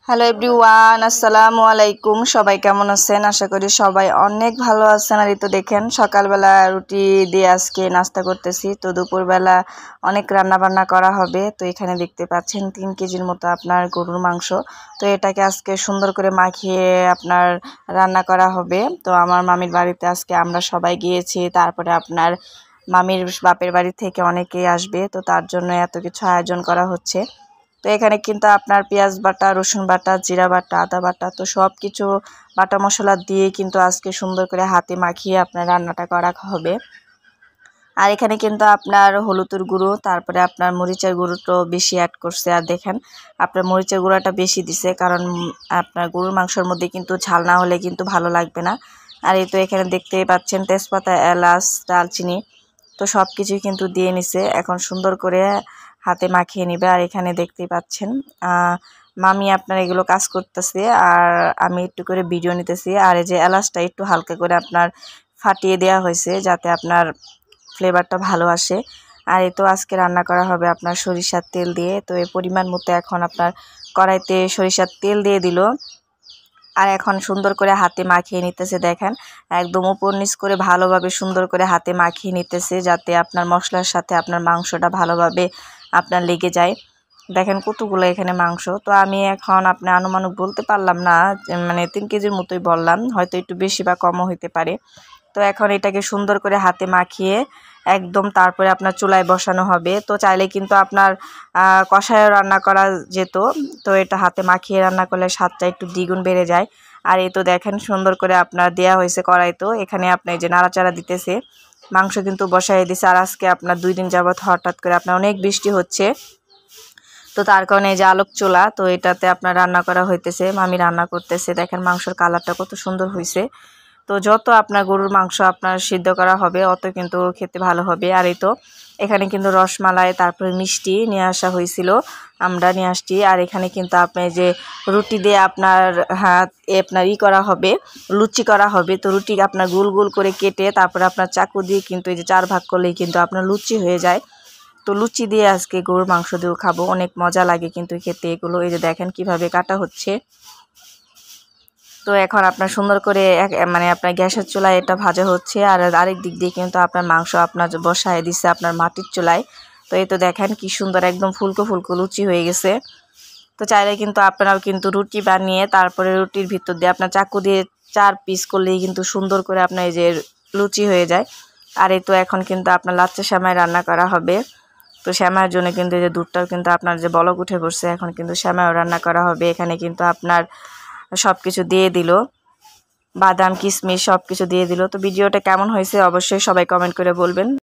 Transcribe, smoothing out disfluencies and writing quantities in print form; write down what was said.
Hello everyone, আসসালামু আলাইকুম। সবাই কেমন আছেন? আশা করি সবাই অনেক ভালো আছেন। আর এই তো দেখেন সকালবেলা রুটি দিয়ে আজকে নাস্তা করতেছি। তো দুপুরবেলা অনেক রান্না বান্না করা হবে। তো এখানে দেখতে পাচ্ছেন 3 কেজির মতো আপনার গরুর মাংস। তো এটাকে আজকে সুন্দর করে মাখিয়ে আপনার রান্না করা হবে। তো আমার মামির বাড়িতে আজকে আমরা সবাই গিয়েছি। তারপরে আপনার মামির বাপের বাড়ি থেকে অনেকেই আসবে। তো তার জন্য এত কিছু আয়োজন করা হচ্ছে। তো এখানে কিন্তু আপনার পেঁয়াজ বাটা, রসুন বাটা, জিরা বাটা, আদা বাটা, তো সব কিছু বাটা মশলা দিয়ে কিন্তু আজকে সুন্দর করে হাতে মাখিয়ে আপনার রান্নাটা করা হবে। আর এখানে কিন্তু আপনার হলুদের গুঁড়ো, তারপরে আপনার মরিচের গুঁড়োটা বেশি অ্যাড করছে। আর দেখেন আপনার মরিচের গুঁড়োটা বেশি দিছে, কারণ আপনার গরুর মাংসের মধ্যে কিন্তু ঝাল না হলে কিন্তু ভালো লাগবে না। আর এই তো এখানে দেখতেই পাচ্ছেন তেজপাতা, এলাচ, দারচিনি, তো সব কিছুই কিন্তু দিয়ে নিছে। এখন সুন্দর করে হাতে মাখিয়ে নিবে। আর এখানে দেখতেই পাচ্ছেন মামি আপনার এগুলো কাজ করতেছে, আর আমি একটু করে ভিডিও নিতেছি। আর এই যে এলাচটা একটু হালকা করে আপনার ফাটিয়ে দেওয়া হয়েছে, যাতে আপনার ফ্লেভারটা ভালো আসে। আর এই তো আজকে রান্না করা হবে আপনার সরিষার তেল দিয়ে। তো এই পরিমাণ মতো এখন আপনার কড়াইতে সরিষার তেল দিয়ে দিল। আর এখন সুন্দর করে হাতে মাখিয়ে নিতেছে। দেখেন একদম উপর নিচ করে ভালোভাবে সুন্দর করে হাতে মাখিয়ে নিতেছে, যাতে আপনার মশলার সাথে আপনার মাংসটা ভালোভাবে আপনার লেগে যায়। দেখেন কতগুলো এখানে মাংস। তো আমি এখন আপনার আনুমানিক বলতে পারলাম না, মানে 3 কেজির মতোই বললাম, হয়তো একটু বেশি বা কমও হতে পারে। তো এখন এটাকে সুন্দর করে হাতে মাখিয়ে একদম তারপরে আপনার চুলায় বসানো হবে। তো চাইলে কিন্তু আপনার কষায়ও রান্না করা যেত। তো এটা হাতে মাখিয়ে রান্না করলে স্বাদটা একটু দ্বিগুণ বেড়ে যায়। আর এই তো দেখেন সুন্দর করে আপনার দেয়া হয়েছে কড়াই। তো এখানে আপনি যে নাড়াচাড়া দিতেছে, মাংস কিন্তু বসাই দিছে। আর আজকে আপনার 2 দিন যাবত হঠাৎ করে আপনার অনেক বৃষ্টি হচ্ছে। তো তার কারণে এই যে আলোক চুলা, তো এটাতে আপনার রান্না করা হইতেছে, মামি রান্না করতেছে। দেখেন মাংসের কালারটা কত সুন্দর হয়েছে। তো যত আপনার গরুর মাংস আপনার সিদ্ধ করা হবে, অত কিন্তু খেতে ভালো হবে। আর এই তো এখানে কিন্তু রসমালাই, তারপরে মিষ্টি নিয়ে আসা হয়েছিল, আমরা নিয়ে আসছি। আর এখানে কিন্তু আপনার যে রুটি দিয়ে আপনার আপনার করা হবে, লুচি করা হবে। তো রুটি আপনার গোল গোল করে কেটে তারপরে আপনার চাকু দিয়ে কিন্তু এই যে 4 ভাগ করলেই কিন্তু আপনার লুচি হয়ে যায়। তো লুচি দিয়ে আজকে গরুর মাংস দিয়েও খাবো, অনেক মজা লাগে কিন্তু খেতে এগুলো। এই যে দেখেন কিভাবে কাটা হচ্ছে। তো এখন আপনার সুন্দর করে মানে আপনার গ্যাসের চুলায় এটা ভাজা হচ্ছে। আর আরেক দিক দিয়ে কিন্তু আপনার মাংস আপনার বসায় দিচ্ছে আপনার মাটির চুলায়। তো এই তো দেখেন কি সুন্দর একদম ফুলকো ফুলকো লুচি হয়ে গেছে। তো চাইলে কিন্তু আপনারাও কিন্তু রুটি বানিয়ে তারপরে রুটির ভিতর দিয়ে আপনার চাকু দিয়ে 4 পিস করলেই কিন্তু সুন্দর করে আপনার এই যে লুচি হয়ে যায়। আর এই তো এখন কিন্তু আপনার লাচ্চা সেমাই রান্না করা হবে। তো সেমাইয়ের জন্য কিন্তু এই যে দুধটাও কিন্তু আপনার যে বলক উঠে পড়ছে, এখন কিন্তু সেমাইও রান্না করা হবে। এখানে কিন্তু আপনার সব কিছু দিয়ে দিল, বাদাম, কিশমিশ সব কিছু দিয়ে দিল। তো ভিডিওটা কেমন হয়েছে অবশ্যই সবাই কমেন্ট করে বলবেন।